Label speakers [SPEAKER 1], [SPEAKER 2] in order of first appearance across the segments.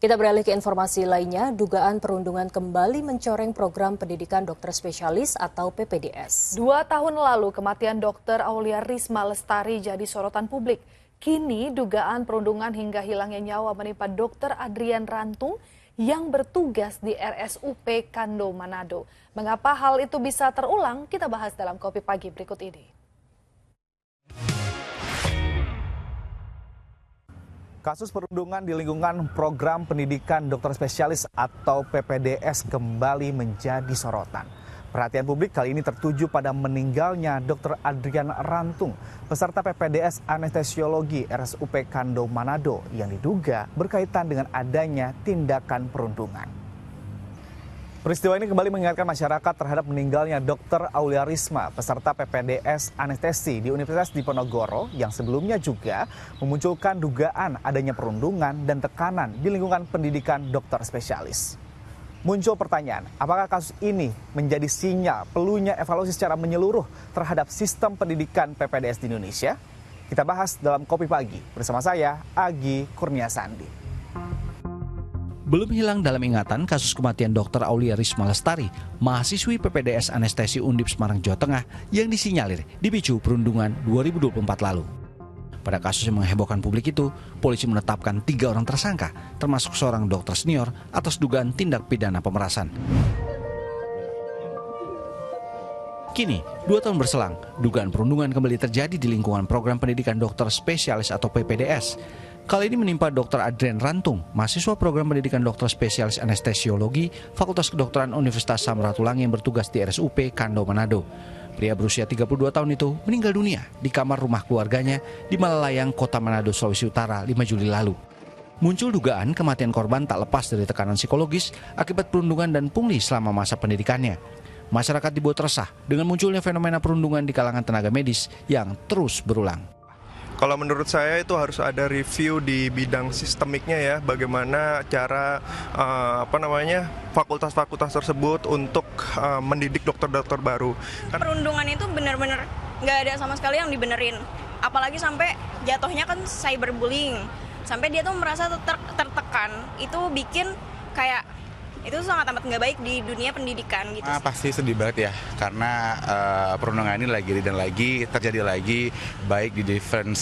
[SPEAKER 1] Kita beralih ke informasi lainnya, dugaan perundungan kembali mencoreng program pendidikan dokter spesialis atau PPDS.
[SPEAKER 2] 2 tahun lalu kematian Dr. Aulia Risma Lestari jadi sorotan publik. Kini dugaan perundungan hingga hilangnya nyawa menimpa Dr. Adrian Rantung yang bertugas di RSUP Kando Manado. Mengapa hal itu bisa terulang? Kita bahas dalam Kopi Pagi berikut ini.
[SPEAKER 3] Kasus perundungan di lingkungan program pendidikan dokter spesialis atau PPDS kembali menjadi sorotan. Perhatian publik kali ini tertuju pada meninggalnya Dr. Adrian Rantung, peserta PPDS Anestesiologi RSUP Kando Manado yang diduga berkaitan dengan adanya tindakan perundungan. Peristiwa ini kembali mengingatkan masyarakat terhadap meninggalnya Dr. Aulia Risma, peserta PPDS Anestesi di Universitas Diponegoro yang sebelumnya juga memunculkan dugaan adanya perundungan dan tekanan di lingkungan pendidikan dokter spesialis. Muncul pertanyaan, apakah kasus ini menjadi sinyal perlunya evaluasi secara menyeluruh terhadap sistem pendidikan PPDS di Indonesia? Kita bahas dalam Kopi Pagi bersama saya, Agi Kurniasandi.
[SPEAKER 4] Belum hilang dalam ingatan kasus kematian Dr. Aulia Risma Lestari, mahasiswi PPDS Anestesi Undip Semarang, Jawa Tengah yang disinyalir dipicu perundungan 2024 lalu. Pada kasus yang menghebohkan publik itu, polisi menetapkan 3 orang tersangka, termasuk seorang dokter senior atas dugaan tindak pidana pemerasan. Kini, 2 tahun berselang, dugaan perundungan kembali terjadi di lingkungan program pendidikan dokter spesialis atau PPDS. Kali ini menimpa Dr. Adrian Rantung, mahasiswa program pendidikan dokter spesialis anestesiologi Fakultas Kedokteran Universitas Samratulangi yang bertugas di RSUP Kando Manado. Pria berusia 32 tahun itu meninggal dunia di kamar rumah keluarganya di Malalayang, Kota Manado, Sulawesi Utara 5 Juli lalu. Muncul dugaan kematian korban tak lepas dari tekanan psikologis akibat perundungan dan pungli selama masa pendidikannya. Masyarakat dibuat resah dengan munculnya fenomena perundungan di kalangan tenaga medis yang terus berulang.
[SPEAKER 5] Kalau menurut saya itu harus ada review di bidang sistemiknya ya, bagaimana cara fakultas-fakultas tersebut untuk mendidik dokter-dokter baru.
[SPEAKER 6] Perundungan itu benar-benar nggak ada sama sekali yang dibenerin, apalagi sampai jatuhnya kan cyberbullying, sampai dia tuh merasa tertekan, itu bikin kayak itu sangat amat nggak baik di dunia pendidikan gitu.
[SPEAKER 7] Pasti sedih banget ya, karena perundungan ini lagi terjadi lagi, baik di different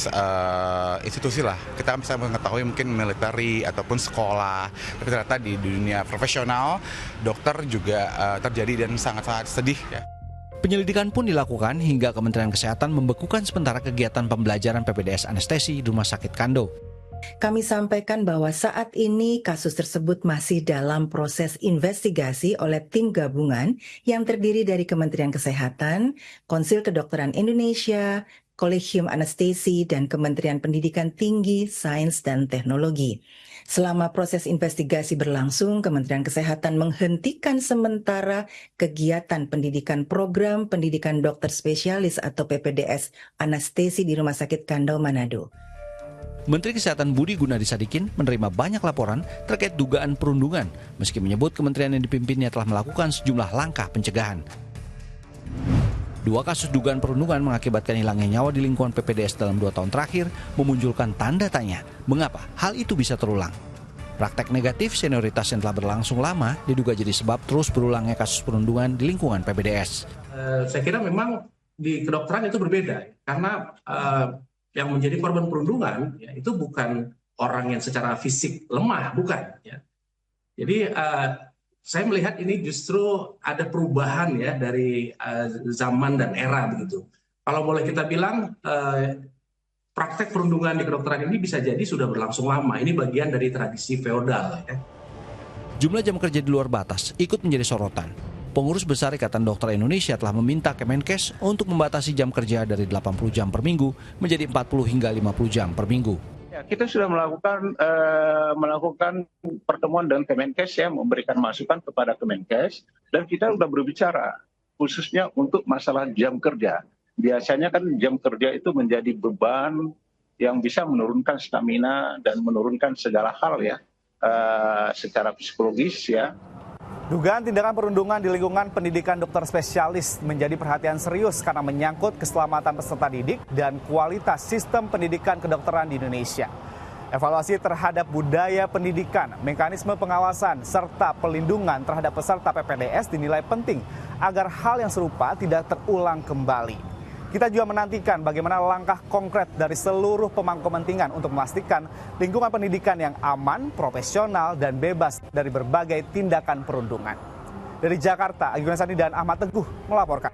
[SPEAKER 7] institusi lah. Kita bisa mengetahui mungkin military ataupun sekolah, tapi ternyata di dunia profesional, dokter juga terjadi dan sangat-sangat sedih ya.
[SPEAKER 4] Penyelidikan pun dilakukan hingga Kementerian Kesehatan membekukan sementara kegiatan pembelajaran PPDS Anestesi di Rumah Sakit Kando.
[SPEAKER 8] Kami sampaikan bahwa saat ini kasus tersebut masih dalam proses investigasi oleh tim gabungan yang terdiri dari Kementerian Kesehatan, Konsil Kedokteran Indonesia, Kolegium Anestesi, dan Kementerian Pendidikan Tinggi, Sains, dan Teknologi. Selama proses investigasi berlangsung, Kementerian Kesehatan menghentikan sementara kegiatan pendidikan program pendidikan dokter spesialis atau PPDS Anestesi di Rumah Sakit Kando Manado.
[SPEAKER 4] Menteri Kesehatan Budi Gunadi Sadikin menerima banyak laporan terkait dugaan perundungan, meski menyebut kementerian yang dipimpinnya telah melakukan sejumlah langkah pencegahan. 2 kasus dugaan perundungan mengakibatkan hilangnya nyawa di lingkungan PPDS dalam 2 tahun terakhir memunculkan tanda tanya mengapa hal itu bisa terulang. Praktek negatif senioritas yang telah berlangsung lama diduga jadi sebab terus berulangnya kasus perundungan di lingkungan PPDS.
[SPEAKER 9] Saya kira memang di kedokteran itu berbeda, karena yang menjadi korban perundungan ya, itu bukan orang yang secara fisik lemah, bukan. Ya. Jadi saya melihat ini justru ada perubahan ya dari zaman dan era begitu. Kalau boleh kita bilang praktek perundungan di kedokteran ini bisa jadi sudah berlangsung lama. Ini bagian dari tradisi feodal. Ya.
[SPEAKER 4] Jumlah jam kerja di luar batas ikut menjadi sorotan. Pengurus Besar Ikatan Dokter Indonesia telah meminta Kemenkes untuk membatasi jam kerja dari 80 jam per minggu menjadi 40 hingga 50 jam per minggu.
[SPEAKER 10] Ya, kita sudah melakukan pertemuan dengan Kemenkes ya, memberikan masukan kepada Kemenkes, dan kita sudah berbicara khususnya untuk masalah jam kerja. Biasanya kan jam kerja itu menjadi beban yang bisa menurunkan stamina dan menurunkan segala hal ya, secara psikologis ya.
[SPEAKER 3] Dugaan tindakan perundungan di lingkungan pendidikan dokter spesialis menjadi perhatian serius karena menyangkut keselamatan peserta didik dan kualitas sistem pendidikan kedokteran di Indonesia. Evaluasi terhadap budaya pendidikan, mekanisme pengawasan, serta pelindungan terhadap peserta PPDS dinilai penting agar hal yang serupa tidak terulang kembali. Kita juga menantikan bagaimana langkah konkret dari seluruh pemangku kepentingan untuk memastikan lingkungan pendidikan yang aman, profesional, dan bebas dari berbagai tindakan perundungan. Dari Jakarta, Agung Sandi dan Ahmad Teguh melaporkan.